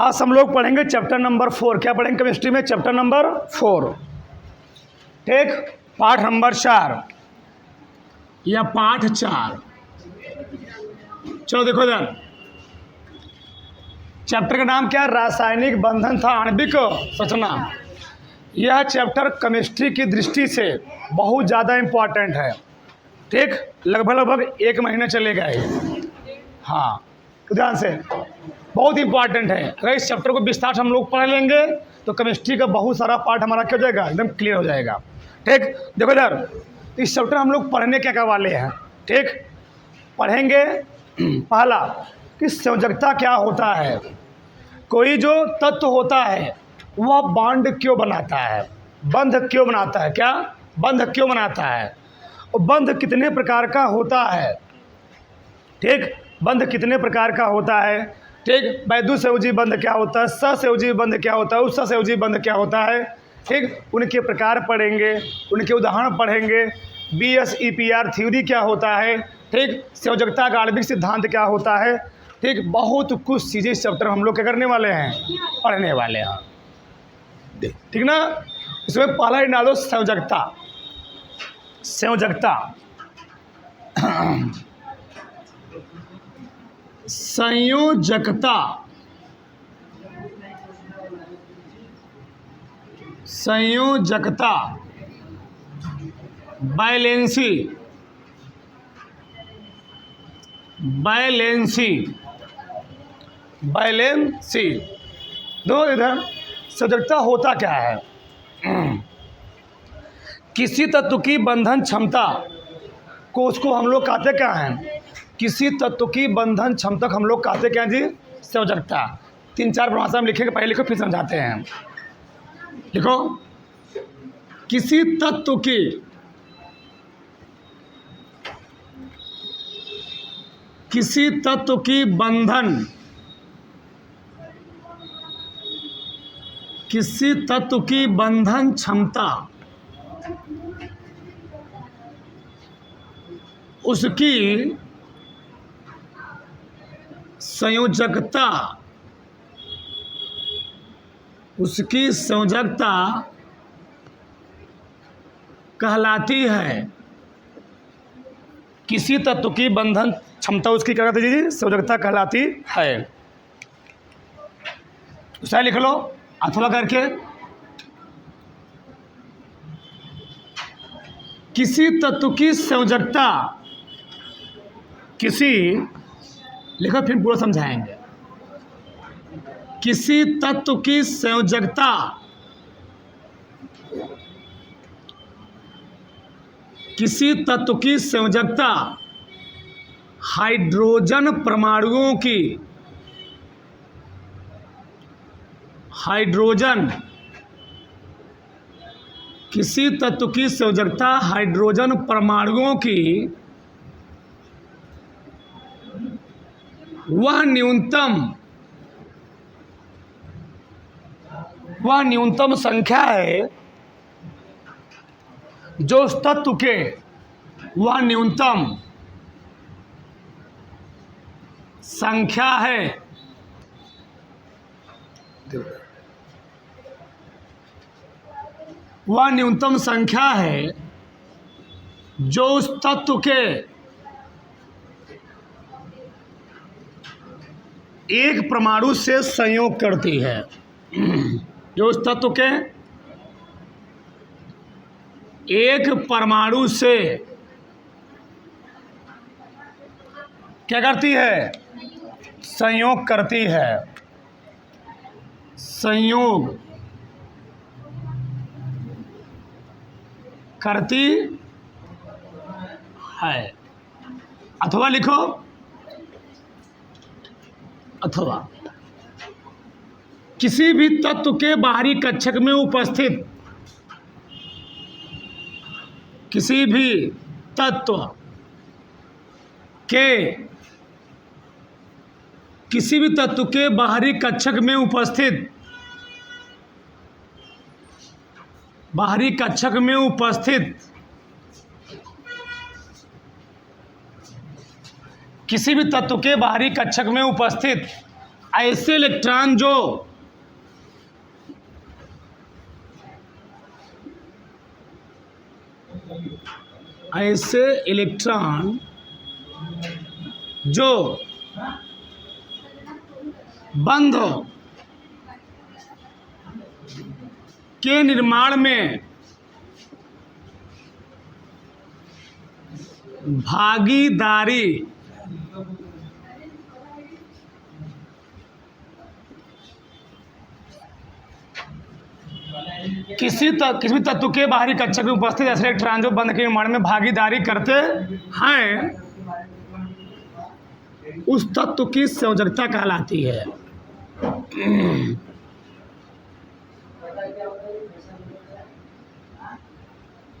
आज हम लोग पढ़ेंगे चैप्टर नंबर 4। क्या पढ़ेंगे केमिस्ट्री में? चैप्टर नंबर 4, ठीक, पाठ नंबर 4 या पाठ 4। चलो देखो इधर, चैप्टर का नाम क्या है? रासायनिक बंधन था आणविक संरचना। यह चैप्टर केमिस्ट्री की दृष्टि से बहुत ज़्यादा इम्पोर्टेंट है, ठीक, लगभग 1 महीना चलेगा ये। हाँ, ध्यान से, बहुत इंपॉर्टेंट है। अगर इस चैप्टर को विस्तार से हम लोग पढ़ लेंगे तो केमिस्ट्री का बहुत सारा पार्ट हमारा क्या हो जाएगा, एकदम क्लियर हो जाएगा, ठीक। देखो इधर, इस चैप्टर हम लोग पढ़ने क्या वाले हैं, ठीक। पढ़ेंगे पहला कि संयोजकता क्या होता है, कोई जो तत्व होता है वह बॉन्ड क्यों बनाता है, बंध क्यों बनाता है, क्या बंध क्यों बनाता है, और बंध कितने प्रकार का होता है, ठीक। बंध कितने प्रकार का होता है, ठीक। वैद्युसंयोजी बंध क्या होता है, सहसंयोजी बंध क्या होता है, उत्सहसंयोजी बंध क्या होता है, ठीक। उनके प्रकार पढ़ेंगे, उनके उदाहरण पढ़ेंगे। BSEPR थ्योरी क्या होता है, ठीक। संयोजकता का आणविक सिद्धांत क्या होता है, ठीक। बहुत कुछ चीज़ें इस चैप्टर हम लोग क्या करने वाले हैं, पढ़ने वाले हैं, ठीक ना। इसमें पहला ही डाल दो संयोजकता। संयोजकता संयोजकता संयोजकता बैलेंसी बैलेंसी बैलेंसी दो इधर। संयोजकता होता क्या है? किसी तत्व की बंधन क्षमता को, उसको हम लोग कहते क्या हैं, किसी तत्व की बंधन क्षमता को हम लोग कहते क्या जी, संयोजकता। 3-4 भाषा में लिखेंगे, पहले लिखो फिर समझाते हैं। लिखो, किसी तत्व की बंधन, किसी तत्व की बंधन क्षमता उसकी संयोजकता, उसकी संयोजकता कहलाती है। किसी तत्व की बंधन क्षमता उसकी क्या कहलाती है जी, संयोजकता कहलाती है। दूसरा लिख लो अथवा करके, किसी तत्व की संयोजकता, किसी लिखो फिर पूरा समझाएंगे। किसी तत्व की संयोजकता हाइड्रोजन परमाणुओं की, किसी तत्व की संयोजकता हाइड्रोजन परमाणुओं की वह न्यूनतम संख्या है जो उस तत्व के, वह न्यूनतम संख्या है जो उस तत्व के एक परमाणु से संयोग करती है, जो उस तत्व के एक परमाणु से क्या करती है, संयोग करती है, संयोग करती है। अथवा लिखो, अथवा किसी भी तत्व के बाहरी कक्षक में उपस्थित, किसी भी तत्व के, किसी भी तत्व के बाहरी कक्षक में उपस्थित, बाहरी कक्षक में उपस्थित किसी भी तत्व के बाहरी कक्षक में उपस्थित ऐसे इलेक्ट्रॉन जो ऐसे इलेक्ट्रॉन जो बंध के निर्माण में भागीदारी किसी भी तत्व के बाहरी कक्षक में उपस्थित ऐसे इलेक्ट्रॉन जो बंध के निर्माण में भागीदारी करते हैं उस तत्व की संयोजकता कहलाती है।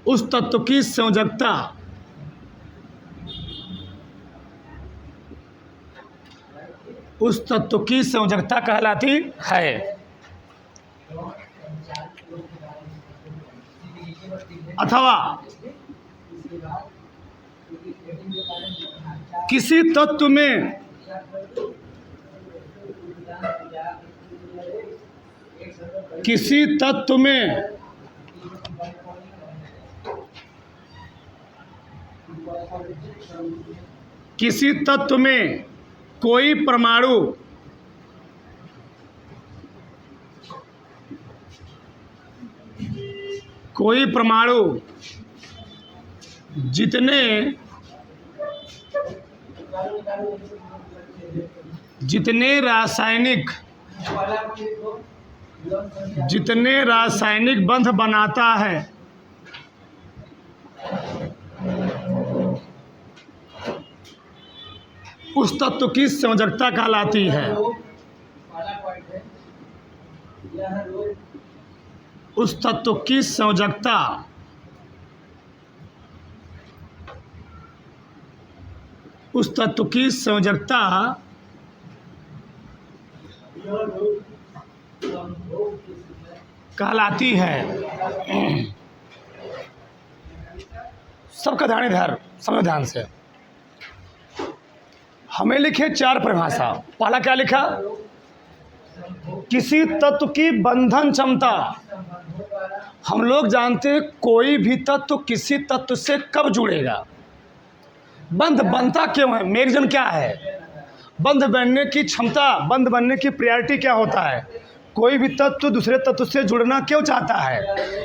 उस तत्व की संयोजकता कहलाती है। अथवा किसी तत्व में किसी तत्व में कोई परमाणु जितने रासायनिक बंध बनाता है उस तत्व की संयोजकता कहलाती है। उस तत्व की संयोजकता कहलाती है। सबका ध्यान इधर समझो ध्यान से। हमें लिखे 4 परिभाषा। पहला क्या लिखा? किसी तत्व की बंधन क्षमता। हम लोग जानते हैं कोई भी तत्व किसी तत्व से कब जुड़ेगा, बंध बनता क्यों है, मेरिज्म क्या है, बंध बनने की क्षमता, बंध बनने की प्रायोरिटी क्या होता है, कोई भी तत्व दूसरे तत्व से जुड़ना क्यों चाहता है,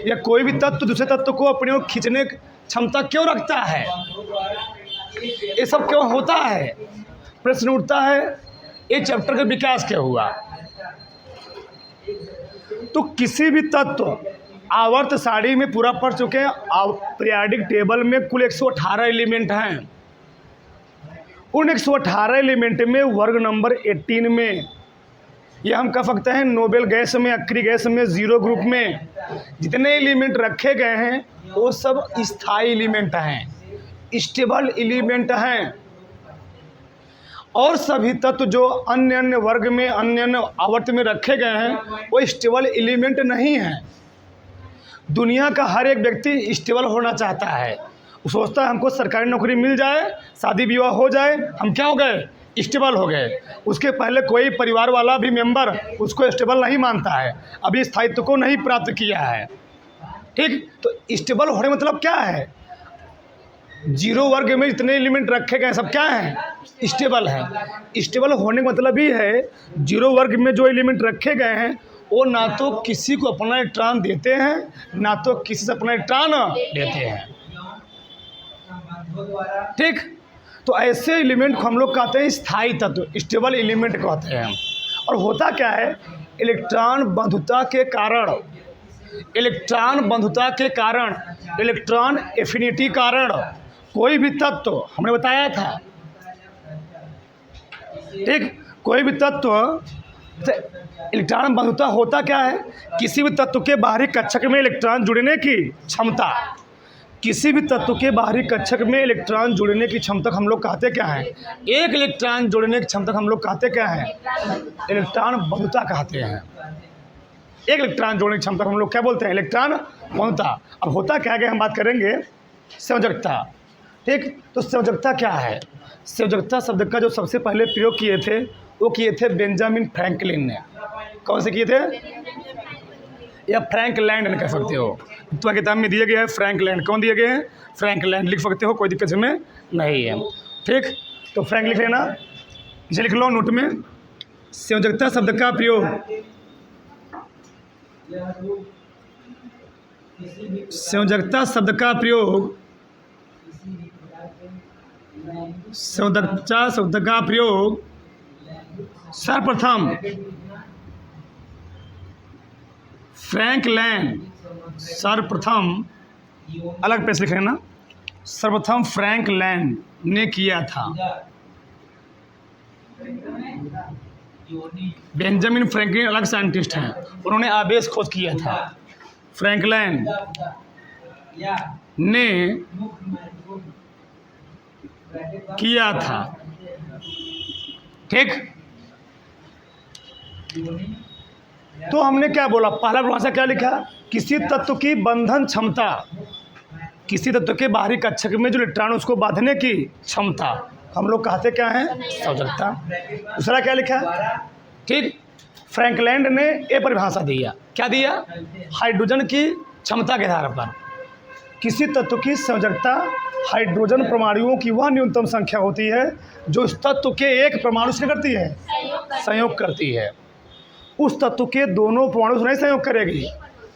या कोई भी तत्व दूसरे तत्व को अपनी ओर खींचने की क्षमता क्यों रखता है, ये सब क्यों होता है। प्रश्न उठता है ये चैप्टर का विकास क्या हुआ। तो किसी भी तत्व आवर्त सारणी में पूरा पढ़ चुके हैं। पीरियोडिक टेबल में कुल 118 एलिमेंट हैं। उन 118 एलिमेंट में वर्ग नंबर 18 में ये हम कह सकते हैं नोबेल गैस में, अक्री गैस में, जीरो ग्रुप में जितने एलिमेंट रखे गए हैं वो सब स्थायी एलिमेंट हैं, स्टेबल एलिमेंट हैं। और सभी तत्व जो अन्य अन्य वर्ग में, अन्य अन्य आवर्त में रखे गए हैं वो स्टेबल एलिमेंट नहीं हैं। दुनिया का हर एक व्यक्ति स्टेबल होना चाहता है, वो सोचता है हमको सरकारी नौकरी मिल जाए, शादी विवाह हो जाए, हम क्या हो गए, स्टेबल हो गए। उसके पहले कोई परिवार वाला भी मेंबर उसको स्टेबल नहीं मानता है, अभी स्थायित्व को नहीं प्राप्त किया है। ठीक, तो स्टेबल होने मतलब क्या है, जीरो वर्ग में जितने एलिमेंट रखे गए सब क्या हैं, स्टेबल है। स्टेबल होने का मतलब ही है जीरो वर्ग में जो एलिमेंट रखे गए हैं वो ना तो किसी को अपना इलेक्ट्रॉन देते हैं ना तो किसी से अपना इलेक्ट्रॉन लेते हैं। ठीक, तो ऐसे एलिमेंट को हम लोग कहते हैं स्थायी तत्व, स्टेबल एलिमेंट कहते हैं। और होता क्या है, इलेक्ट्रॉन बंधुता के कारण, इलेक्ट्रॉन एफिनिटी कारण कोई भी तत्व, हमने बताया था, ठीक, कोई भी तत्व इलेक्ट्रॉन बंधुता होता क्या है, किसी भी तत्व के बाहरी कक्षक में इलेक्ट्रॉन जुड़ने की क्षमता। किसी भी तत्व के बाहरी कक्षक में इलेक्ट्रॉन जुड़ने की क्षमता हम लोग कहते क्या है, एक इलेक्ट्रॉन जुड़ने की क्षमता हम लोग कहते क्या है, इलेक्ट्रॉन बंधुता कहते हैं। एक इलेक्ट्रॉन जोड़ने की क्षमता हम लोग क्या बोलते हैं, इलेक्ट्रॉन बंधुता। अब होता क्या है, हम बात करेंगे संयोजकता। ठीक, तो संयोजकता क्या है, संयोजकता शब्द का जो सबसे पहले प्रयोग किए थे वो किए थे बेंजामिन फ्रैंकलिन ने। कौन से किए थे? या फ्रैंक लैंड कह सकते हो। तुम्हारी किताब में दिया गया है फ्रैंक लैंड। कौन दिए गए हैं? फ्रैंक लैंड लिख सकते हो, कोई दिक्कत इसमें नहीं है। ठीक, तो फ्रैंक लिख लेना, इसे लिख लो नोट में। संयोजकता शब्द का प्रयोग, संयोजकता शब्द का प्रयोग, संयोजकता शब्द का प्रयोग सर्वप्रथम फ्रैंक लैंड, सर्वप्रथम अलग पेश लिख लेना, सर्वप्रथम फ्रैंक लैंड ने किया था। बेंजामिन फ्रैंकलिन अलग साइंटिस्ट हैं, उन्होंने आवेश खोज किया था। फ्रैंकलिन ने किया था। ठीक, तो हमने क्या बोला? पहला परिभाषा क्या लिखा? किसी तत्व की बंधन क्षमता, किसी तत्व के बाहरी कक्षक में जो इलेक्ट्रॉन उसको बांधने की क्षमता, हम लोग कहते क्या है? संयोजकता। दूसरा क्या लिखा? ठीक, फ्रैंकलैंड ने ये परिभाषा दिया। क्या दिया? हाइड्रोजन की क्षमता के आधार पर किसी तत्व की संयोजकता हाइड्रोजन परमाणुओं की वह न्यूनतम संख्या होती है जो उस तत्व के एक परमाणु से करती है, संयोग करती है। उस तत्व के दोनों परमाणु से नहीं संयोग करेगी,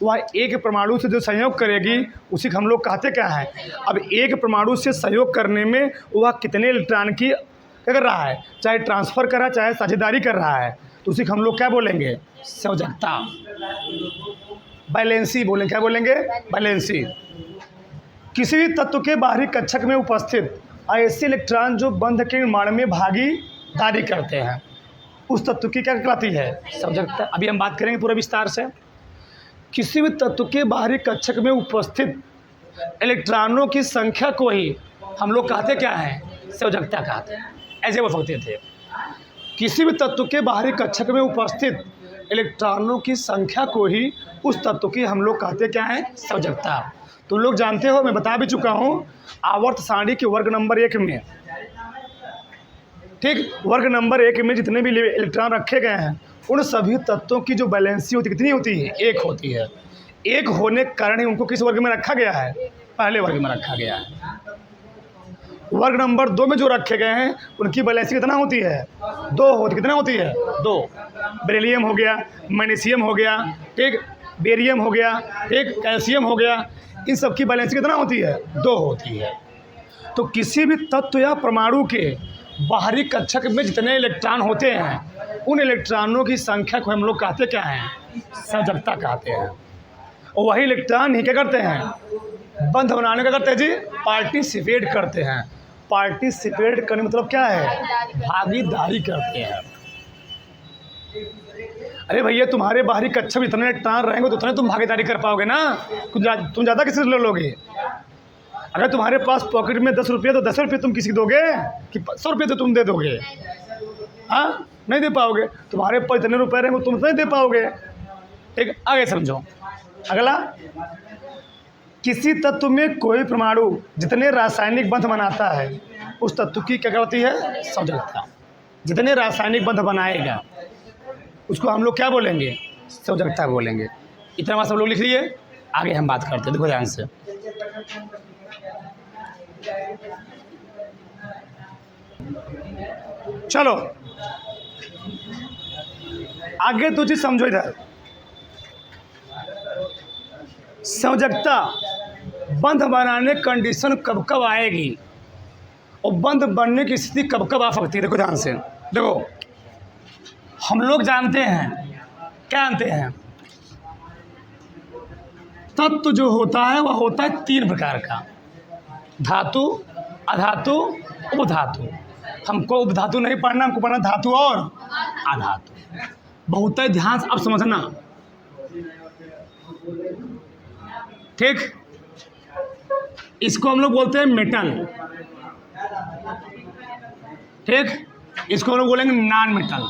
वह एक परमाणु से जो संयोग करेगी उसी को हम लोग कहते क्या है? अब एक परमाणु से संयोग करने में वह कितने इलेक्ट्रॉन की क्या कर रहा है, चाहे ट्रांसफ़र कर रहा है चाहे साझेदारी कर रहा है, तो उसी को हम लोग क्या बोलेंगे? संयोजकता। बैलेंसी बोलेंगे, क्या बोलेंगे? बैलेंसी। किसी भी तत्व के बाहरी कक्षक में उपस्थित ऐसे इलेक्ट्रॉन जो बंध के निर्माण में भागीदारी करते हैं, उस तत्व की क्या कहलाती है? संयोजकता। अभी हम बात करेंगे पूरा विस्तार से। किसी भी तत्व के बाहरी कक्षक में उपस्थित इलेक्ट्रॉनों की संख्या को ही हम लोग कहते क्या है? संयोजकता कहते हैं। ऐसे बोल सकते थे, किसी भी तत्व के बाहरी कक्षक में उपस्थित इलेक्ट्रॉनों की संख्या को ही उस तत्व की हम लोग कहते क्या है? संयोजकता। तो लोग जानते हो, मैं बता भी चुका हूँ, आवर्त सारणी के वर्ग नंबर 1 में, ठीक, वर्ग नंबर 1 में जितने भी इलेक्ट्रॉन रखे गए हैं उन सभी तत्वों की जो बैलेंसी होती है कितनी होती है? 1 होती है। 1 होने के कारण ही उनको किस वर्ग में रखा गया है? पहले वर्ग में रखा गया है। वर्ग नंबर 2 में जो रखे गए हैं उनकी बैलेंसी कितना होती है? 2 होती। कितना होती है? 2। बेरिलियम हो गया, मैग्नीशियम हो गया, ठीक, बेरियम हो गया, ठीक, कैल्शियम हो गया, इन सब की बैलेंसी कितना होती है? 2 होती है। तो किसी भी तत्व या परमाणु के बाहरी कक्षक में जितने इलेक्ट्रॉन होते हैं उन इलेक्ट्रॉनों की संख्या को हम लोग कहते क्या हैं? संयोजकता कहते हैं। और वही इलेक्ट्रॉन ही क्या करते हैं? बंध बनाने का करते हैं जी, पार्टिसिपेट करते हैं। पार्टिसिपेट करने मतलब क्या है? भागीदारी करते हैं। अरे भैया, तुम्हारे बाहरी कक्षक में इतने इलेक्ट्रॉन रहेंगे तो उतने तुम भागीदारी कर पाओगे ना। तुम ज़्यादा किसी से ले लोगे? अगर तुम्हारे पास पॉकेट में 10 रुपये तो 10 रुपये तुम किसी को दोगे कि 100 रुपये तो तुम दे दोगे? हाँ, नहीं दे पाओगे। तुम्हारे पास इतने रुपये रहेंगे तुम नहीं दे पाओगे। ठीक, आगे समझो। अगला, किसी तत्व में कोई परमाणु जितने रासायनिक बंध बनाता है उस तत्व की क्या कहलाती है? संयोजकता। जितने रासायनिक बंध बनाएगा उसको हम लोग क्या बोलेंगे? संयोजकता बोलेंगे। इतना बात सब लोग लिख लिए। आगे हम बात करते हैं, देखो ध्यान से। चलो आगे तो चीज समझो इधर। संयोजकता बंध बनाने कंडीशन कब कब आएगी और बंध बनने की स्थिति कब कब आ सकती है? देखो ध्यान से। देखो, हम लोग जानते हैं, क्या जानते हैं? तत्व जो होता है वह होता है 3 प्रकार का: धातु, अधातु, उपधातु। हमको उपधातु नहीं पढ़ना, हमको पढ़ना धातु और अधातु। बहुत ही ध्यान से अब समझना, ठीक। इसको हम लोग बोलते हैं मेटल, ठीक। इसको हम लोग बोलेंगे नॉन मेटल,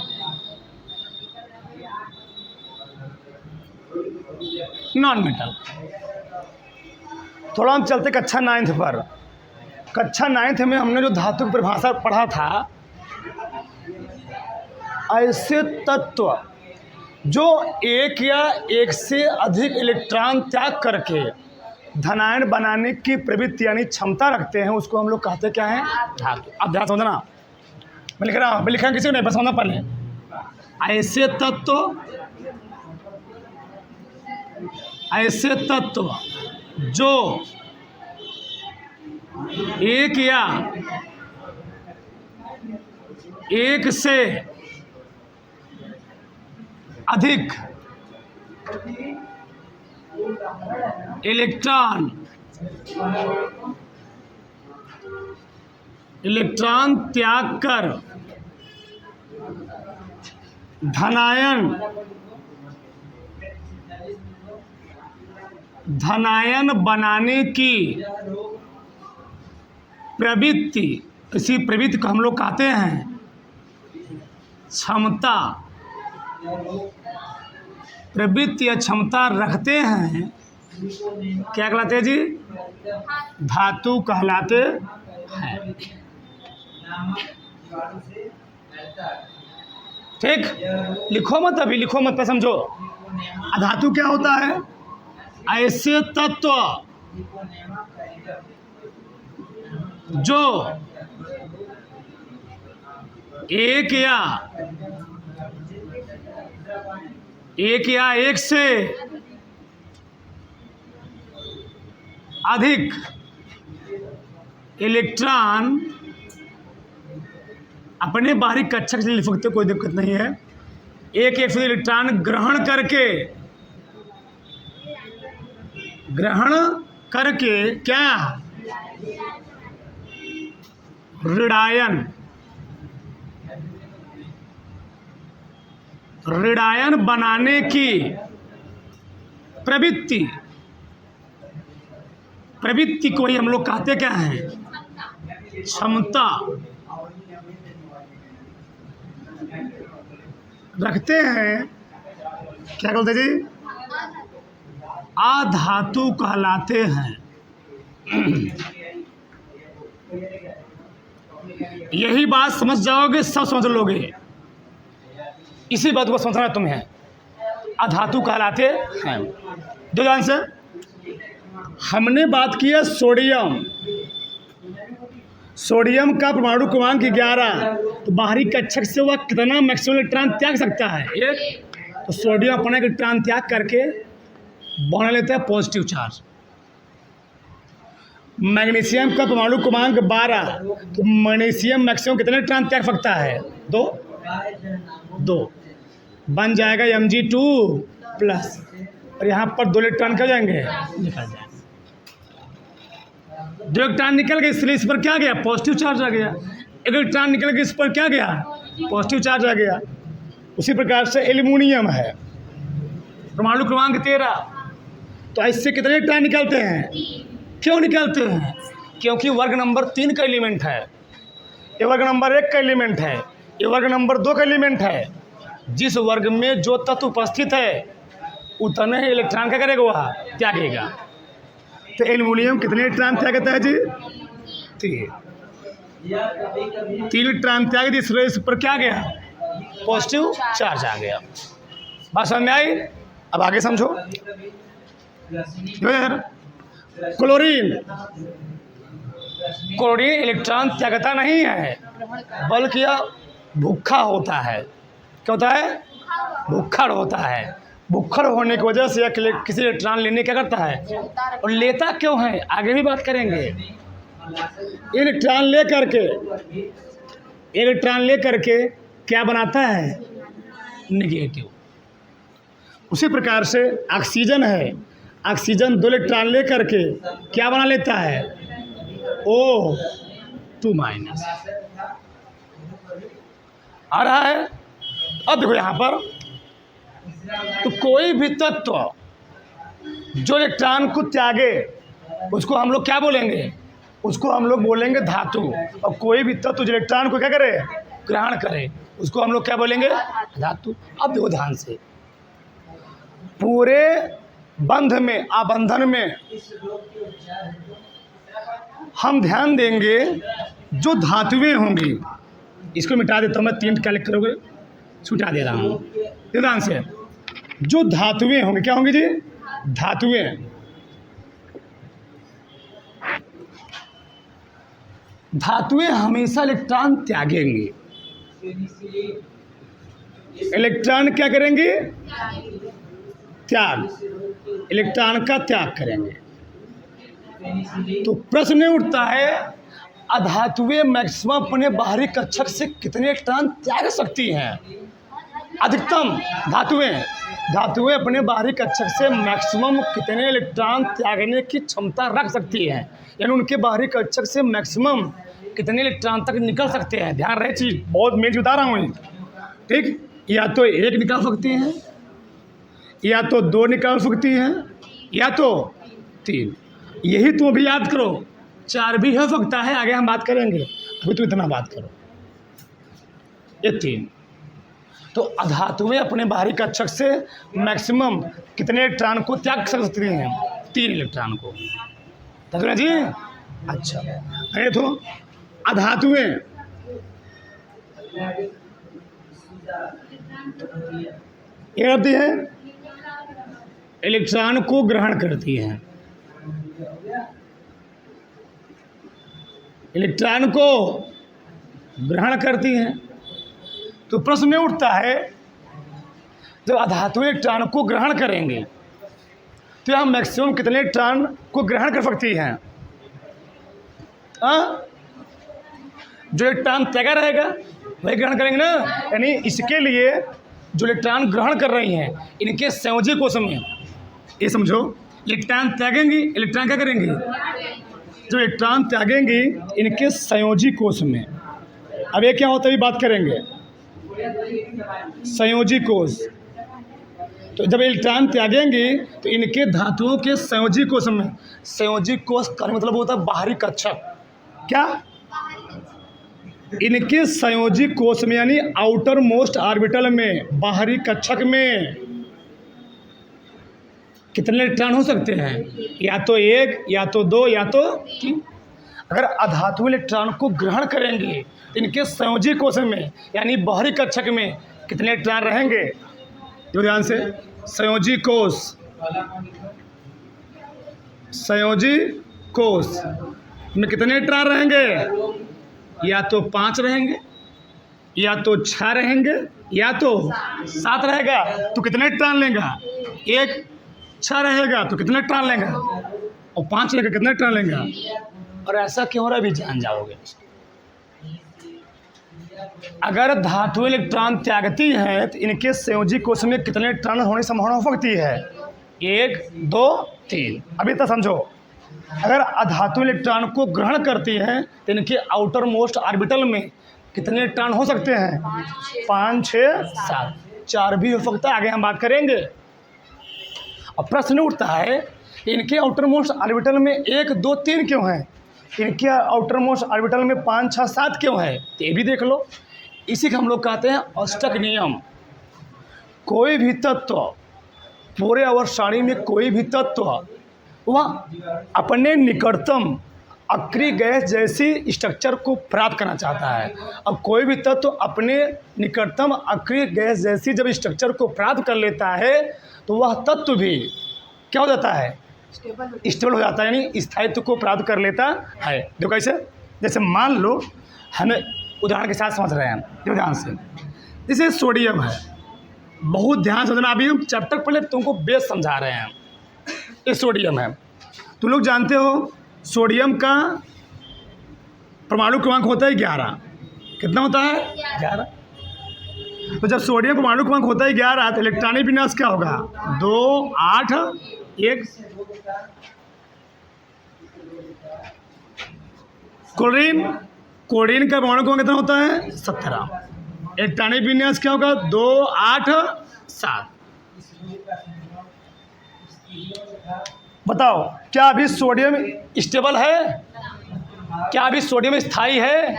नॉन मेटल। थोड़ा हम चलते कक्षा 9th पर। कक्षा 9th में हमने जो धातु की परिभाषा पढ़ा था ऐसे तत्व जो एक या एक से अधिक इलेक्ट्रॉन त्याग करके धनायन बनाने की प्रवृत्ति यानी क्षमता रखते हैं, उसको हम लोग कहते क्या है? धातु। अब ध्यान समझना, मैं लिख रहा हूँ, मैं लिखा किसी को नहीं, बस समझना पहले। ऐसे तत्व जो एक या एक से अधिक इलेक्ट्रॉन त्याग कर धनायन बनाने की प्रवृत्ति, इसी प्रवृत्ति को हम लोग कहते हैं क्षमता। प्रवृत्ति या क्षमता रखते हैं, क्या कहलाते हैं जी? धातु कहलाते हैं। ठीक, लिखो मत, अभी लिखो मत, पर समझो। धातु क्या होता है? ऐसे तत्व जो एक या एक से अधिक इलेक्ट्रॉन, अपने बाहरी कक्षक से लिख सकते, कोई दिक्कत नहीं है। एक से इलेक्ट्रॉन ग्रहण करके क्या? ऋणायन बनाने की प्रवृत्ति को ही हम लोग कहते क्या हैं? क्षमता रखते हैं। क्या कहते जी? अधातु कहलाते हैं। यही बात समझ जाओगे, सब समझ लोगे। इसी बात को समझना तुम्हें, अधातु कहलाते हैं। दो ध्यान से, हमने बात की है सोडियम का परमाणु क्रमांक 11, तो बाहरी कक्षक से वह कितना मैक्सिमम इलेक्ट्रॉन त्याग सकता है? एक। तो सोडियम अपना इलेक्ट्रॉन त्याग करके बना लेता है पॉजिटिव चार्ज। मैग्नीशियम का परमाणु क्रमांक 12, तो मैग्नीशियम मैक्सिमम कितने इलेक्ट्रॉन त्याग सकता है? 2 बन जाएगा Mg2+, और यहाँ पर 2 इलेक्ट्रॉन क्या जाएंगे? निकल जाएंगे। 2 इलेक्ट्रॉन निकल गए, इसलिए इस पर क्या गया? पॉजिटिव चार्ज आ गया। 1 इलेक्ट्रॉन निकल गया, इस पर क्या गया? पॉजिटिव चार्ज आ गया। उसी प्रकार से एल्युमिनियम है, परमाणु क्रमांक 13, तो इससे कितने इलेक्ट्रॉन निकलते हैं? क्यों निकलते हैं? क्योंकि वर्ग नंबर 3 का एलिमेंट है, ये वर्ग नंबर 1 का एलिमेंट है, ये वर्ग नंबर 2 का एलिमेंट है। जिस वर्ग में जो तत्व उपस्थित है उतने ही इलेक्ट्रॉन क्या करेगा? वह त्यागेगा। तो एल्युमिनियम कितने इलेक्ट्रॉन त्यागता है जी? 3 इलेक्ट्रॉन त्याग, इसलिए इस पर क्या गया? पॉजिटिव चार्ज आ गया। बात समझ में आई? अब आगे समझो। क्लोरीन इलेक्ट्रॉन त्यागता नहीं है, बल्कि यह भूखा होता है। क्या होता है? भूखड़ होता है। भूखड़ होने की वजह से किसी इलेक्ट्रॉन लेने क्या करता है? और लेता क्यों है? आगे भी बात करेंगे। इलेक्ट्रॉन ले करके क्या बनाता है? नेगेटिव। उसी प्रकार से ऑक्सीजन है, ऑक्सीजन 2 इलेक्ट्रॉन ले करके क्या बना लेता है? O2- आ रहा है। अब देखो यहाँ पर, तो कोई भी तत्व जो इलेक्ट्रॉन को त्यागे उसको हम लोग क्या बोलेंगे? उसको हम लोग बोलेंगे धातु। और कोई भी तत्व जो इलेक्ट्रॉन को क्या करे? ग्रहण करे, उसको हम लोग क्या बोलेंगे? धातु। अब देखो ध्यान से, पूरे आबंधन में हम ध्यान देंगे जो धातुएं होंगी, इसको मिटा देता हूँ मैं, 3 क्या लिख करोगे? छुटा दे रहा हूँ, ध्यान से। जो धातुएं होंगी, क्या होंगी जी? धातुएं। धातुएं हमेशा इलेक्ट्रॉन त्यागेंगी। इलेक्ट्रॉन क्या करेंगे? त्याग, इलेक्ट्रॉन का त्याग करेंगे। तो प्रश्न उठता है, अधातुएं मैक्सिमम अपने बाहरी कक्षक से कितने इलेक्ट्रॉन त्याग सकती हैं? अधिकतम धातुएं अपने बाहरी कक्षक से मैक्सिमम कितने इलेक्ट्रॉन त्यागने की क्षमता रख सकती हैं, यानी उनके बाहरी कक्षक से मैक्सिमम कितने इलेक्ट्रॉन तक निकल सकते हैं। ध्यान रहे चीज, बहुत मेन बता रहा हूँ, ठीक। या तो 1 निकाल सकती हैं, या तो 2 निकाल सकती हैं, या तो 3। यही तुम अभी याद करो, 4 भी हो सकता है, आगे हम बात करेंगे, अभी तुम इतना बात करो। ये 3। तो अधातुएं अपने बाहरी कक्षक से मैक्सिमम कितने इलेक्ट्रॉन को त्याग सकती हैं? 3 इलेक्ट्रॉन को। समझ जी? अच्छा, अरे तो अधातुएं क्या करती हैं? इलेक्ट्रॉन को ग्रहण करती हैं। इलेक्ट्रॉन को ग्रहण करती हैं। तो प्रश्न उठता है, जब अधातुएं इलेक्ट्रॉन को ग्रहण करेंगे तो यह मैक्सिमम कितने इलेक्ट्रॉन को ग्रहण कर सकती हैं? जो इलेक्ट्रॉन त्यागा रहेगा वही ग्रहण करेंगे ना। यानी इसके लिए जो इलेक्ट्रॉन ग्रहण कर रही हैं, इनके संयोजी कोश में, ये समझो, इलेक्ट्रॉन त्यागेंगी, इलेक्ट्रॉन क्या करेंगी? जो इलेक्ट्रॉन त्यागेंगी इनके संयोजी कोश में। अब ये क्या होता है, बात करेंगे। संयोजी कोश, तो जब इलेक्ट्रॉन त्यागेंगी तो इनके धातुओं के संयोजी कोश में, संयोजी कोश का मतलब होता है बाहरी कक्षक। क्या? इनके संयोजी कोश में, यानी आउटर मोस्ट ऑर्बिटल में, बाहरी कक्षक में कितने इलेक्ट्रॉन हो सकते हैं? या तो 1, या तो 2, या तो 3। अगर अधातु इलेक्ट्रॉन को ग्रहण करेंगे तो इनके संयोजी कोश में, यानी बाहरी कक्षक में कितने इलेक्ट्रॉन रहेंगे? जो ध्यान से, संयोजी कोश, संयोजी कोश में कितने इलेक्ट्रॉन रहेंगे? या तो 5 रहेंगे, या तो 6 रहेंगे, या तो 7 रहेगा। तो कितने इलेक्ट्रॉन लेगा? 1 6 रहेगा तो कितने इलेक्ट्रॉन लेगा? और 5 लेगा, कितने इलेक्ट्रॉन लेगा? और ऐसा क्यों हो रहा है, अभी जान जाओगे। अगर धातु इलेक्ट्रॉन त्यागती है तो इनके संयोजी कोश में कितने इलेक्ट्रॉन होने की संभावना हो सकती है? 1 2 3। अभी तक समझो। अगर अधातु इलेक्ट्रॉन को ग्रहण करती है तो इनके आउटर मोस्ट ऑर्बिटल में कितने इलेक्ट्रॉन हो सकते हैं? 5 6 7। 4 भी हो सकता है, आगे हम बात करेंगे। अब प्रश्न उठता है, इनके आउटर मोस्ट ऑर्बिटल में 1 2 3 क्यों है? इनके आउटर मोस्ट ऑर्बिटल में 5 6 7 क्यों है? तो ये भी देख लो। इसी को हम लोग कहते हैं अष्टक नियम। कोई भी तत्व, पूरे आवर्त सारणी में कोई भी तत्व वह अपने निकटतम अक्रिय गैस जैसी स्ट्रक्चर को प्राप्त करना चाहता है। अब कोई भी तत्व अपने निकटतम अक्रिय गैस जैसी जब स्ट्रक्चर को प्राप्त कर लेता है तो वह तत्व भी क्या हो जाता है? स्टेबल हो जाता है, यानी स्थायित्व को प्राप्त कर लेता है। देखो कैसे, जैसे मान लो, हमें उदाहरण के साथ समझ रहे हैं, जो ध्यान से, जैसे सोडियम है, बहुत ध्यान से समझना। अभी हम चैप्टर पहले तुमको बेस समझा रहे हैं। ये सोडियम है, तुम लोग जानते हो सोडियम का परमाणु क्रमांक होता है 11। कितना होता है? 11। तो जब सोडियम परमाणु क्रमांक होता है 11 तो इलेक्ट्रॉनिक विन्यास क्या होगा? 2 8 1। क्लोरीन का परमाणु क्रमांक कितना होता है? 17। इलेक्ट्रॉनिक विन्यास क्या होगा? 2 8 7। बताओ, क्या अभी सोडियम स्टेबल है? क्या अभी सोडियम स्थायी है?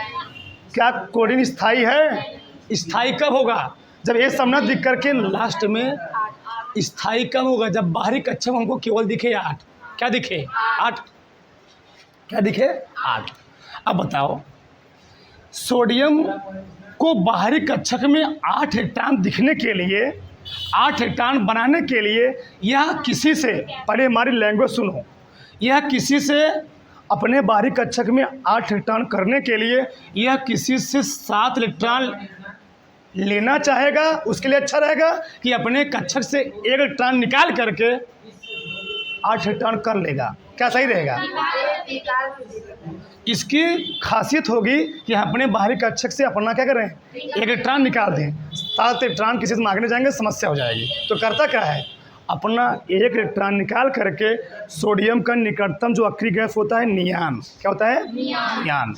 क्या क्लोरीन स्थायी है? स्थायी कब होगा? जब ये समना दिख करके लास्ट में स्थायी कब होगा? जब बाहरी कक्षा में हमको केवल दिखे 8। क्या दिखे? 8। क्या दिखे? 8। अब बताओ, सोडियम को बाहरी कक्षक में 8 इलेक्ट्रॉन दिखने के लिए, 8 इलेक्ट्रॉन बनाने के लिए यह किसी से, पहले हमारी लैंग्वेज सुनो, यह किसी से अपने बाहरी कक्षक में 8 इलेक्ट्रॉन करने के लिए यह किसी से 7 इलेक्ट्रॉन लेना चाहेगा। उसके लिए अच्छा रहेगा कि अपने कक्षक से 1 इलेक्ट्रॉन निकाल करके 8 इलेक्ट्रॉन कर लेगा। क्या सही रहेगा? इसकी खासियत होगी कि अपने बाहरी कक्षक से अपना क्या करें, 1 इलेक्ट्रॉन निकाल दें। 7 इलेक्ट्रॉन किसी से मांगने जाएंगे समस्या हो जाएगी। तो करता क्या है, अपना 1 इलेक्ट्रॉन निकाल करके सोडियम का निकटतम जो अक्रिय गैस होता है नियान, क्या होता है? नियान।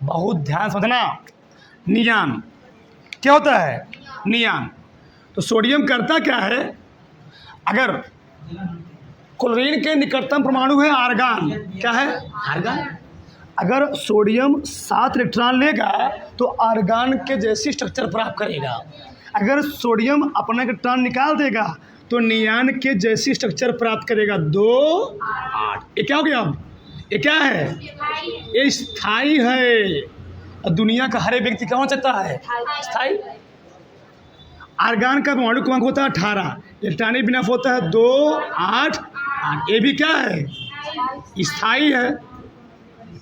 बहुत ध्यान समझना, नियान क्या होता है? नियान। तो सोडियम करता क्या है, अगर क्लोरीन के निकटतम परमाणु है आर्गन, क्या है? आर्गन। अगर सोडियम 7 इलेक्ट्रॉन लेगा तो आर्गन के जैसी स्ट्रक्चर प्राप्त करेगा। अगर सोडियम अपना इलेक्ट्रॉन निकाल देगा तो नियान के जैसी स्ट्रक्चर प्राप्त करेगा। 2 8। ये क्या हो गया? अब ये क्या है? ये स्थायी है। और दुनिया का हर एक व्यक्ति क्या हो सकता है? स्थायी। आर्गन का परमाणु क्रमांक होता है 18, इलेक्ट्रॉनिक विन्यास होता है 2 8 8। ये भी क्या है? स्थायी है।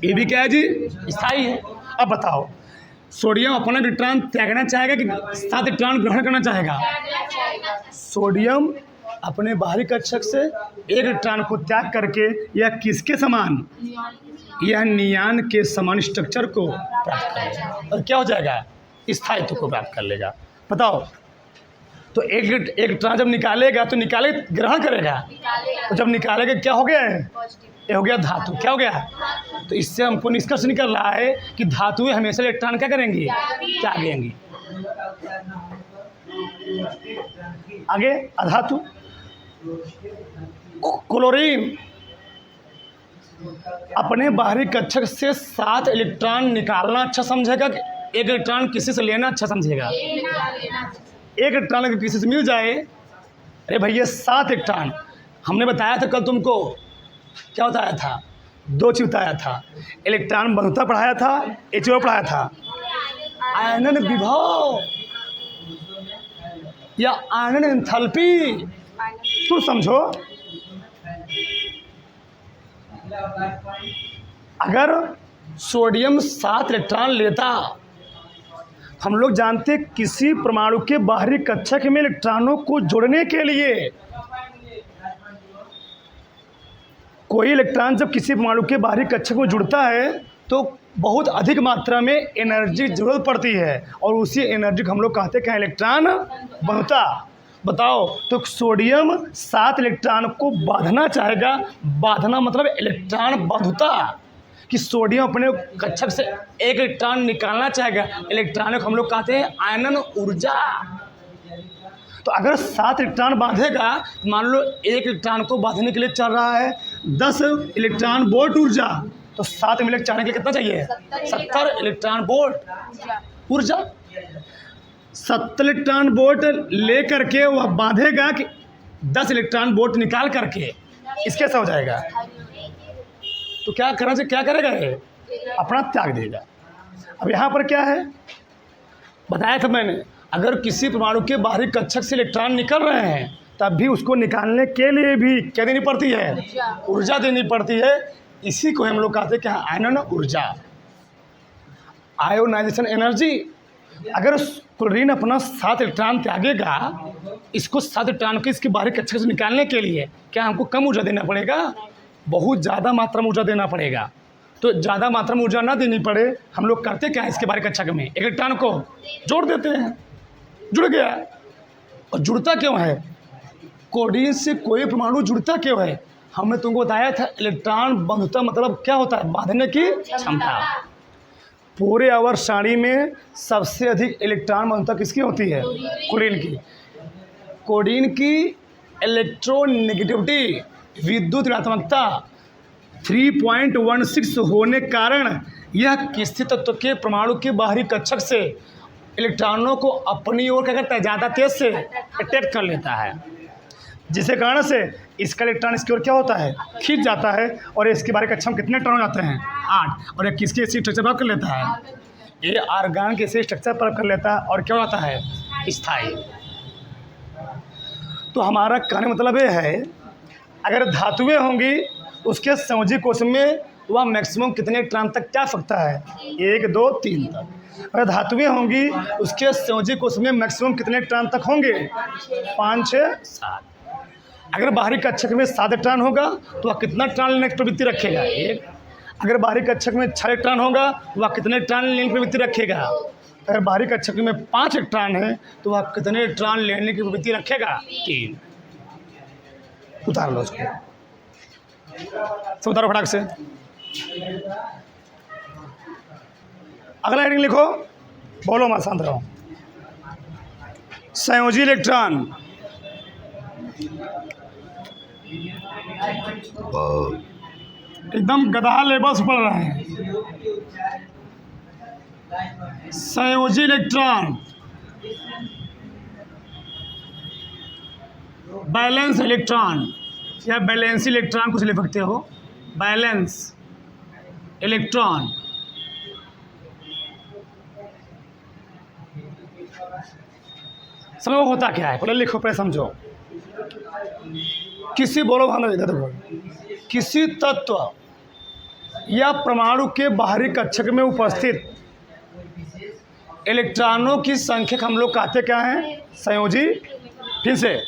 ये भी क्या है जी? स्थायी है। अब बताओ, सोडियम अपना इलेक्ट्रॉन त्यागना चाहेगा कि 7 इलेक्ट्रॉन ग्रहण करना चाहेगा? सोडियम अपने बाहरी कक्षक से 1 इलेक्ट्रॉन को त्याग करके यह किसके समान, यह नियान के समान स्ट्रक्चर को प्राप्त करेगा और क्या हो जाएगा? स्थायित्व को प्राप्त कर लेगा। बताओ, तो एक इलेक्ट्रॉन जब निकालेगा तो निकाले ग्रहण करेगा, तो जब निकालेगा क्या हो गया है? ये हो गया धातु। क्या हो गया? तो इससे हमको निष्कर्ष निकल रहा है कि धातुएं हमेशा इलेक्ट्रॉन क्या करेंगी? त्यागेंगी। आगे अधातु। क्लोरीन अपने बाहरी कक्षक से 7 इलेक्ट्रॉन निकालना अच्छा समझेगा कि 1 इलेक्ट्रॉन किसी से लेना अच्छा समझेगा? 1 इलेक्ट्रॉन अगर किसी से मिल जाए, अरे भैया 7 इलेक्ट्रॉन, हमने बताया था कल तुमको, क्या बताया था? 2 चीज बताया था। इलेक्ट्रॉन बंधुता पढ़ाया था, HO पढ़ाया था, आयनन विभव या आयनन एंथैल्पी। तुम समझो, अगर सोडियम 7 इलेक्ट्रॉन लेता, हम लोग जानते किसी परमाणु के बाहरी कक्षक में इलेक्ट्रॉनों को जोड़ने के लिए कोई इलेक्ट्रॉन जब किसी परमाणु के बाहरी कक्षक में जुड़ता है तो बहुत अधिक मात्रा में एनर्जी जरूरत पड़ती है और उसी एनर्जी को हम लोग कहते हैं इलेक्ट्रॉन बंधुता। बताओ, तो सोडियम 7 इलेक्ट्रॉन को बांधना चाहेगा। बांधना मतलब इलेक्ट्रॉन बंधुता, कि सोडियम अपने कक्षक से 1 इलेक्ट्रॉन निकालना चाहेगा। इलेक्ट्रॉन को हम लोग कहते हैं आयनन ऊर्जा। तो अगर 7 इलेक्ट्रॉन बांधेगा, मान लो 1 इलेक्ट्रॉन को बांधने के लिए चल रहा है 10 इलेक्ट्रॉन वोल्ट ऊर्जा, तो 7 मिनट चाहने के लिए कितना चाहिए? 70 इलेक्ट्रॉन वोल्ट ऊर्जा। 70 इलेक्ट्रॉन वोल्ट ले करके वह बांधेगा कि 10 इलेक्ट्रॉन वोल्ट निकाल करके इसके ऐसा हो जाएगा। तो क्या करना चाहिए? क्या करेगा? ये अपना त्याग देगा। अब यहाँ पर क्या है बताया था मैंने, अगर किसी परमाणु के बाहरी कक्षक से इलेक्ट्रॉन निकल रहे हैं तब भी उसको निकालने के लिए भी क्या देनी पड़ती है? ऊर्जा देनी पड़ती है। इसी को हम लोग कहते हैं कि आयनन ऊर्जा, आयोनाइजेशन एनर्जी। अगर क्लोरीन अपना 7 इलेक्ट्रॉन त्यागेगा, इसको 7 इलेक्ट्रॉन को इसके बाहरी कक्षक से निकालने के लिए क्या हमको कम ऊर्जा देना पड़ेगा? बहुत ज़्यादा मात्रा में ऊर्जा देना पड़ेगा। तो ज़्यादा मात्रा में ऊर्जा ना देनी पड़े, हम लोग करते क्या है, इसके बाहरी कक्षक में 1 इलेक्ट्रॉन को जोड़ देते हैं। जुड़ गया। और जुड़ता क्यों है? क्लोरीन से कोई परमाणु जुड़ता क्यों है? हमने तुमको बताया था इलेक्ट्रॉन बंधुता मतलब क्या होता है? बांधने की क्षमता। पूरे आवर्त सारणी में सबसे अधिक इलेक्ट्रॉन बंधुता किसकी होती है? क्लोरीन की। क्लोरीन की इलेक्ट्रोनेगेटिविटी, विद्युत ऋणात्मकता 3.16 होने कारण यह किसी तत्व के परमाणु के बाहरी कक्षक से इलेक्ट्रॉनों को अपनी ओर क्या करता है? ज़्यादा तेज से अट्रैक्ट कर लेता है, जिसके कारण से इसका इलेक्ट्रॉन इसकी ओर क्या होता है? खींच जाता है। और इसके बाहरी कक्षक में कितने इलेक्ट्रॉन हो जाते हैं? 8। और एक किसकी ऐसी स्ट्रक्चर प्राप्त कर लेता है? ये ऑर्गेनिक ऐसे स्ट्रक्चर पर कर लेता है और क्या होता है स्थायी। तो हमारा कहने मतलब ये है अगर धातुएं होंगी उसके संयोजी कोश में वह मैक्सिमम कितने इलेक्ट्रॉन तक जा सकता है 1 2 3 तक। अगर धातुएं होंगी उसके संयोजी कोश में मैक्सिमम कितने इलेक्ट्रॉन तक होंगे 5 6 7। अगर बाहरी कक्षक में 7 इलेक्ट्रॉन होगा तो वह कितना इलेक्ट्रॉन लेने की प्रवृत्ति रखेगा 1। अगर बाहरी कक्षक में 6 इलेक्ट्रॉन होगा वह कितने इलेक्ट्रॉन लेने की प्रवृत्ति रखेगा। अगर बाहरी कक्षक में 5 इलेक्ट्रॉन है तो वह कितने इलेक्ट्रॉन लेने की प्रवृत्ति रखेगा 3। उतार लो उसको, सब उतारो फटाक से। अगला हेडिंग लिखो, बोलो मैं शांत रहो। संयोजी इलेक्ट्रॉन एकदम गधा लेवल से पढ़ रहे हैं। संयोजी इलेक्ट्रॉन बैलेंस इलेक्ट्रॉन या बैलेंस इलेक्ट्रॉन कुछ लिख सकते हो। बैलेंस इलेक्ट्रॉन समझो होता क्या है, पहले लिखो पहले समझो। किसी बोलो किसी तत्व या परमाणु के बाहरी कक्षक में उपस्थित इलेक्ट्रॉनों की संख्या हम लोग कहते क्या हैं संयोजी। फिर से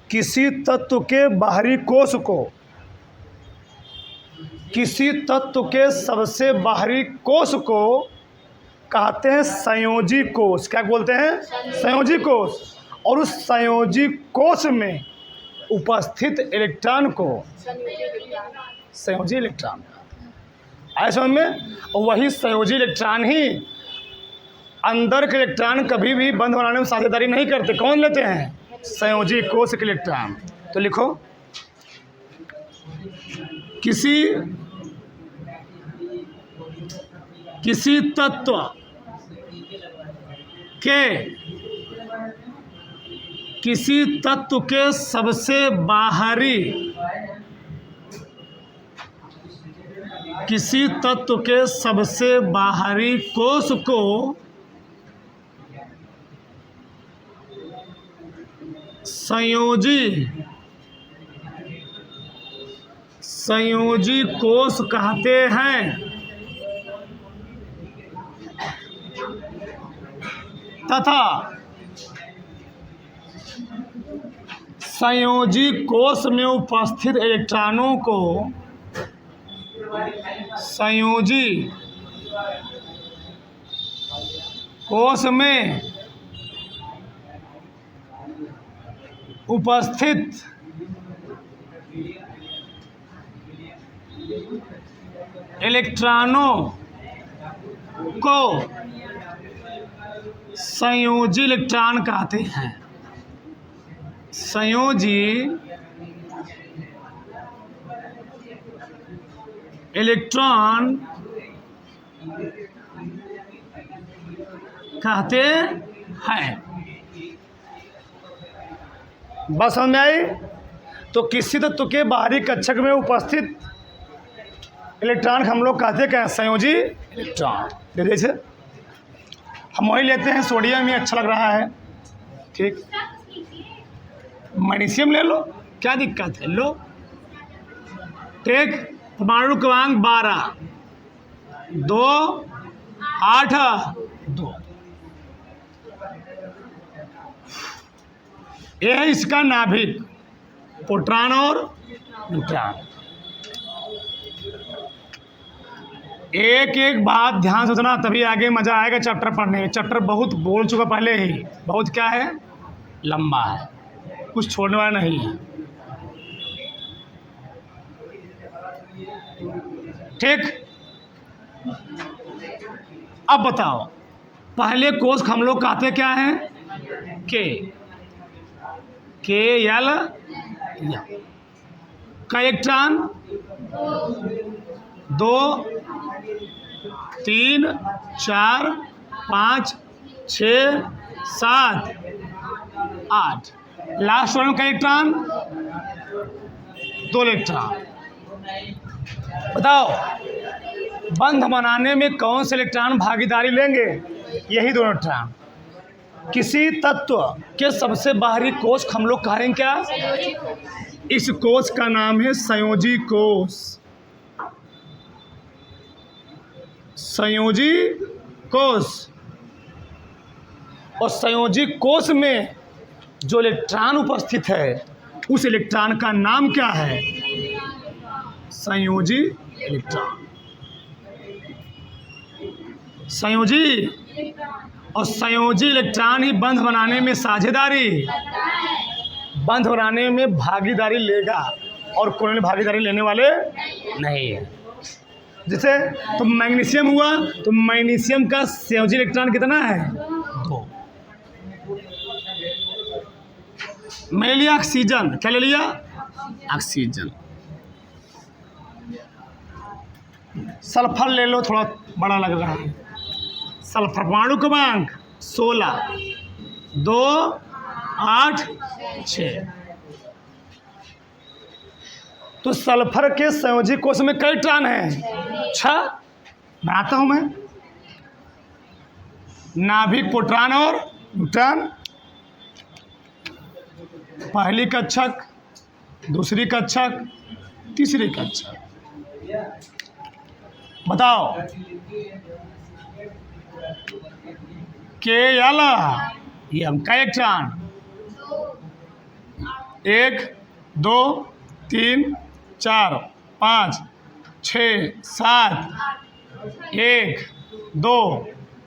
किसी तत्व के बाहरी कोश को, किसी तत्व के सबसे बाहरी कोश को कहते हैं संयोजी कोश। क्या बोलते हैं संयोजी कोश। और उस संयोजी कोश में उपस्थित इलेक्ट्रॉन को संयोजी इलेक्ट्रॉन आए समझ में। और वही संयोजी इलेक्ट्रॉन ही अंदर के इलेक्ट्रॉन कभी भी बंद बनाने में साझेदारी नहीं करते। कौन लेते हैं संयोजी कोश के इलेक्ट्रॉन। तो लिखो किसी तत्व के सबसे बाहरी कोश को संयोजी कोश कहते हैं तथा संयोजी कोश में उपस्थित इलेक्ट्रॉनों को संयोजी कोश में उपस्थित इलेक्ट्रॉनों को संयोजी इलेक्ट्रॉन कहते हैं। संयोजी इलेक्ट्रॉन कहते हैं। बस समझ में आई। तो किसी तत्व के बाहरी कक्षक में उपस्थित इलेक्ट्रॉन हम लोग कहते क्या संयोजी इलेक्ट्रॉन। जैसे हम वही लेते हैं सोडियम ही अच्छा लग रहा है, ठीक। मैग्नीशियम ले लो, क्या दिक्कत है, लो। ठीक, परमाणु क्रमांक 12 2 8 2 ये है इसका नाभिक, प्रोटॉन और न्यूट्रॉन। एक एक बात ध्यान से सुना तभी आगे मजा आएगा चैप्टर पढ़ने में। चैप्टर बहुत बोल चुका पहले ही, बहुत क्या है लंबा है, कुछ छोड़ने वाला नहीं है। ठीक, अब बताओ पहले कोश हम लोग कहते क्या हैं के एल का इलेक्ट्रॉन 2 3 4 5 6 7 8 लास्ट वन का इलेक्ट्रॉन 2 इलेक्ट्रॉन। बताओ बंध बनाने में कौन से इलेक्ट्रॉन भागीदारी लेंगे? यही दोनों इलेक्ट्रॉन। किसी तत्व के सबसे बाहरी कोष हम लोग कहेंगे क्या? इस कोष का नाम है संयोजी कोष। संयोजी कोष। और संयोजी कोष में जो इलेक्ट्रॉन उपस्थित है उस इलेक्ट्रॉन का नाम क्या है? संयोजी इलेक्ट्रॉन। संयोजी और संयोजी इलेक्ट्रॉन ही बंध बनाने में साझेदारी, बंध बनाने में भागीदारी लेगा और कोई भागीदारी लेने वाले नहीं है। जैसे तो मैग्नीशियम हुआ तो मैग्नीशियम का संयोजी इलेक्ट्रॉन कितना है? 2। मैं लिया ऑक्सीजन, क्या ले लिया? ऑक्सीजन। सल्फर ले लो, थोड़ा बड़ा लग रहा है। सल्फर परमाणु क्रमांक 16, 2, 8, 6। तो सल्फर के संयोजी कोष में कई इलेक्ट्रॉन हैं? 6। बनाता हूं मैं। नाभिक प्रोटॉन और न्यूट्रॉन। पहली कक्षक, दूसरी कक्षक, तीसरी कक्षक। बताओ के याला ये हम का इलेक्ट्रॉन? 1, 2, 3, 4, 5, 6, 7। 1, 2,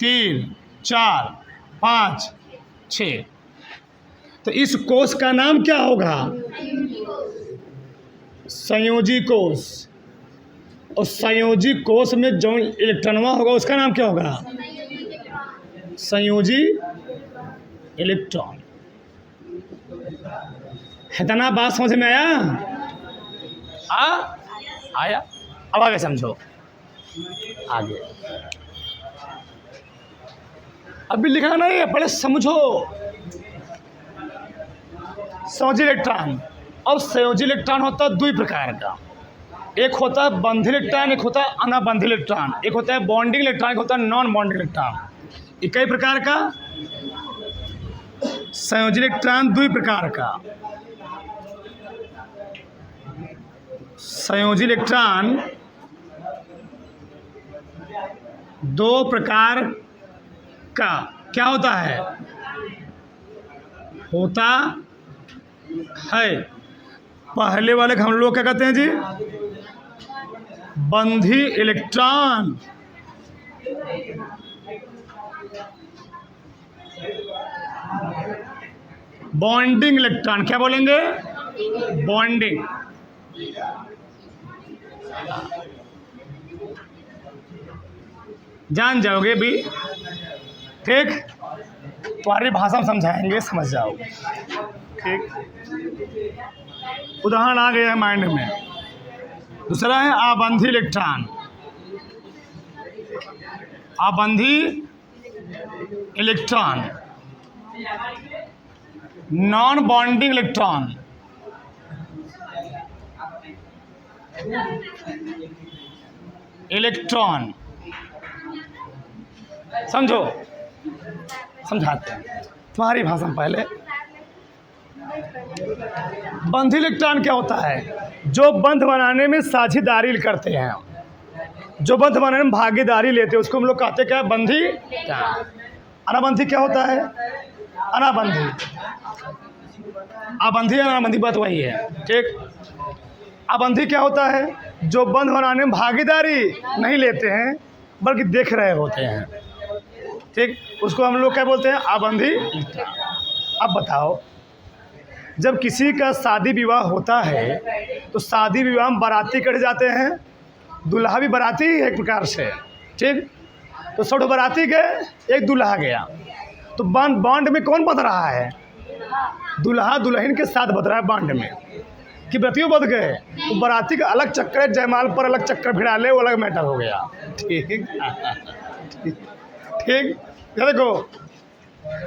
3, 4, 5, 6। तो इस कोष का नाम क्या होगा? संयोजी कोष। और संयोजी कोष में जो इलेक्ट्रॉन होगा उसका नाम क्या होगा? संयोजी इलेक्ट्रॉन। इतना बात समझ में आया? आया? अब आगे समझो। आगे अभी लिखा नहीं है, पहले समझो। संयोजी इलेक्ट्रॉन। अब संयोजी इलेक्ट्रॉन होता है 2 प्रकार का। एक होता है बंधित इलेक्ट्रॉन, एक होता है अनाबंधित इलेक्ट्रॉन। एक होता है बॉन्डिंग इलेक्ट्रॉन, एक होता है नॉन बॉन्डिंग इलेक्ट्रॉन। ये कई प्रकार का संयोजी इलेक्ट्रॉन 2 प्रकार का। संयोजी इलेक्ट्रॉन 2 प्रकार का क्या होता है? होता है। पहले वाले को हम लोग क्या कहते हैं जी? बंधी इलेक्ट्रॉन। Bonding electron. क्या बोलेंगे? बॉन्डिंग। जान जाओगे भी, ठीक? तुम्हारी भाषा में समझाएंगे, समझ जाओगे, ठीक? उदाहरण आ गया है माइंड में। दूसरा है आबंधी इलेक्ट्रॉन। आबंधी electron. Non bonding electron. Electron समझो, समझाते हैं तुम्हारी भाषा में। पहले बंधी इलेक्ट्रॉन क्या होता है? जो बंध बनाने में साझेदारी करते हैं, जो बंध बनाने में भागीदारी लेते हैं, उसको हम लोग कहते क्या? बंधी। अनाबंधी क्या होता है? अनाबंधी। आबंधी अनाबंधी बात वही है, ठीक? आबंधी क्या होता है? जो बंध बनाने में भागीदारी नहीं लेते हैं बल्कि देख रहे होते हैं, ठीक? उसको हम लोग क्या बोलते हैं? आबंधी। अब बताओ, जब किसी का शादी विवाह होता है तो शादी विवाह में बाराती कट जाते हैं, दूल्हा भी बाराती ही है एक प्रकार से, ठीक? तो सब बाराती गए, एक दूल्हा गया, तो बॉन्ड में कौन बंध रहा है? दूल्हा दुल्हन के साथ बंध रहा है बॉन्ड में। कि बतियों बंध गए तो बाराती का अलग चक्कर है, जयमाल पर अलग चक्कर भिड़ा ले, वो अलग मैटर हो गया, ठीक? ठीक, देखो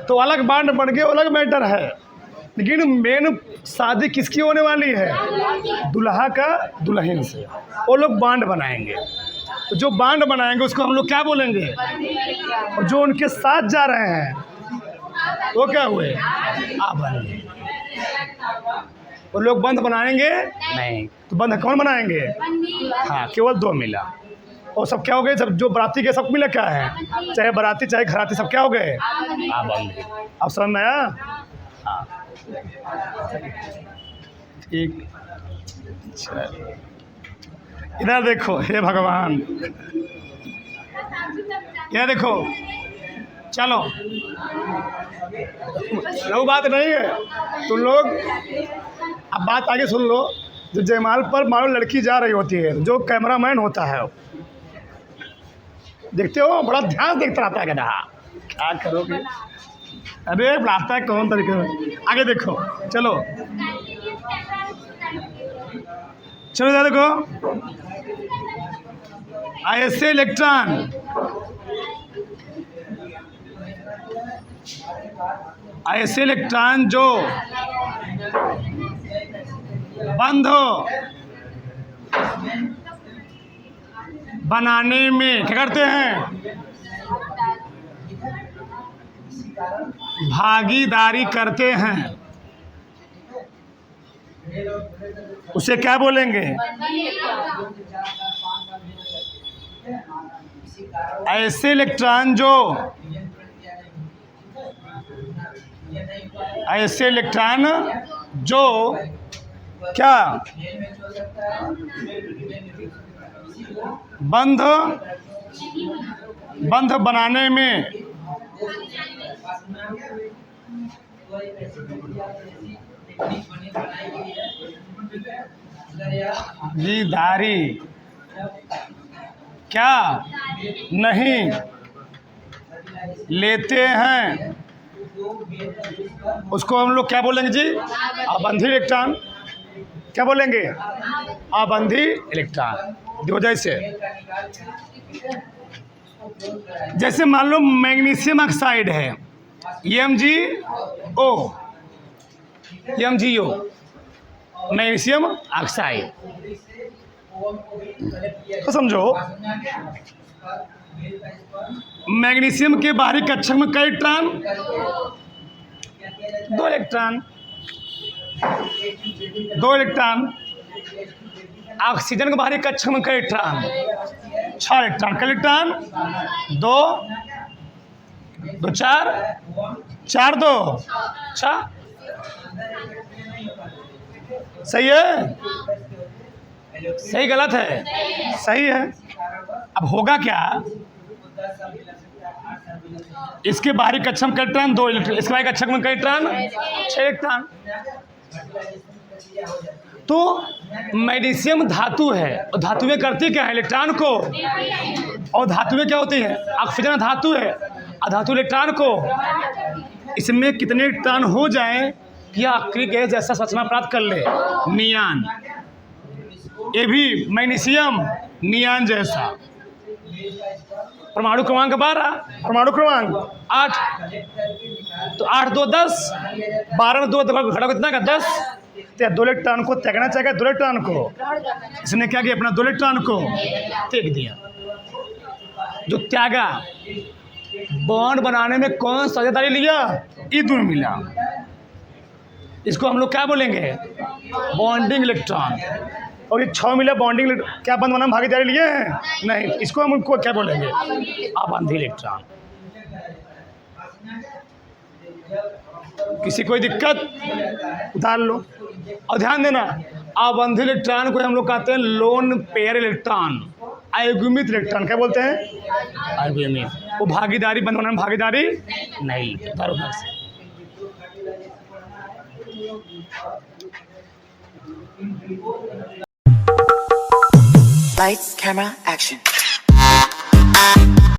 तो अलग बॉन्ड बन गए, अलग मैटर है। लेकिन मेन शादी किसकी होने वाली है? दूल्हा का दुल्हन से। वो लोग बॉन्ड बनाएंगे। तो जो बांड बनाएंगे उसको हम लोग क्या बोलेंगे? और जो उनके साथ जा रहे हैं वो क्या हुए? आबंधी। वो लोग बंध बनाएंगे नहीं, तो बंध कौन बनाएंगे? हाँ, केवल दो मिला। और सब क्या हो गए? सब जो बराती के सब मिला क्या है? चाहे बराती चाहे घराती, सब क्या हो गए? आबंधी। अब समझ में आया? हाँ, ठीक। इधर देखो, हे भगवान, यह देखो, चलो वो बात नहीं है तुम लोग। अब बात आगे सुन लो। जो जयमाल पर मानो लड़की जा रही होती है, जो कैमरामैन होता है, देखते हो, बड़ा ध्यान देखता रहता है गधा। क्या करोगे? अरे बनाता है कौन तरीके में। आगे देखो, चलो चलो इधर देखो। ऐसे इलेक्ट्रॉन जो बंध बनाने में क्या करते हैं? भागीदारी करते हैं, उसे क्या बोलेंगे? ऐसे इलेक्ट्रॉन जो क्या बंध बनाने में भागीदारी क्या नहीं लेते हैं, उसको हम लोग क्या बोलेंगे जी? आबंधी इलेक्ट्रॉन। क्या बोलेंगे? आबंधी इलेक्ट्रॉन। दो जैसे मान लो मैग्नीशियम ऑक्साइड है, MgO, मैग्नीशियम ऑक्साइड। तो समझो, मैग्नीशियम के बाहरी कक्षक में कई इलेक्ट्रॉन? 2 इलेक्ट्रॉन। 2 इलेक्ट्रॉन। ऑक्सीजन के बाहरी कक्षक में कई इलेक्ट्रॉन? 6 इलेक्ट्रॉन। कई इलेक्ट्रॉन? 2 2 4 4 2 6। सही है? सही गलत है? सही है। अब होगा क्या? इसके बाहरी कक्षक में कई इलेक्ट्रॉन? 2 इलेक्ट्रॉन। इसके बाहरी कक्षक में कई इलेक्ट्रॉन? 6 इलेक्ट्रॉन। तो मैग्नीशियम धातु है, और धातु में करती क्या है? इलेक्ट्रॉन को। और धातु में क्या होती है? ऑक्सीजन धातु है, अधातु इलेक्ट्रॉन को। इसमें कितने इलेक्ट्रॉन हो जाए कि आखिरी गैस जैसा संरचना प्राप्त कर ले? नियान। ये भी मैग्नीशियम नियान जैसा। परमाणु क्रमांक 12, परमाणु क्रमांक 8। तो 8 2 10, 12 में 2 घटा कितना का? 10। तो 2 इलेक्ट्रॉन को त्यागना चाहिए, 2 इलेक्ट्रॉन को। इसने क्या किया? अपना 2 इलेक्ट्रॉन को त्याग दिया। जो त्यागा, बॉन्ड बनाने में कौन साझेदारी लिया? ये दोनों मिला। इसको हम लोग क्या बोलेंगे? Bonding electron. और ये 6 मिला बॉन्डिंग, क्या बंध बनाने में भागीदारी लिए हैं? नहीं। इसको हम उनको क्या बोलेंगे? आबंधी इलेक्ट्रॉन। किसी कोई दिक्कत? उतार लो। और ध्यान देना, आबंधी इलेक्ट्रॉन को हम लोग कहते हैं लोन पेयर इलेक्ट्रॉन, अयुग्मित इलेक्ट्रॉन। क्या बोलते हैं? अयुग्मित। वो भागीदारी, बंध बनाने में भागीदारी नहीं। Lights, camera, action.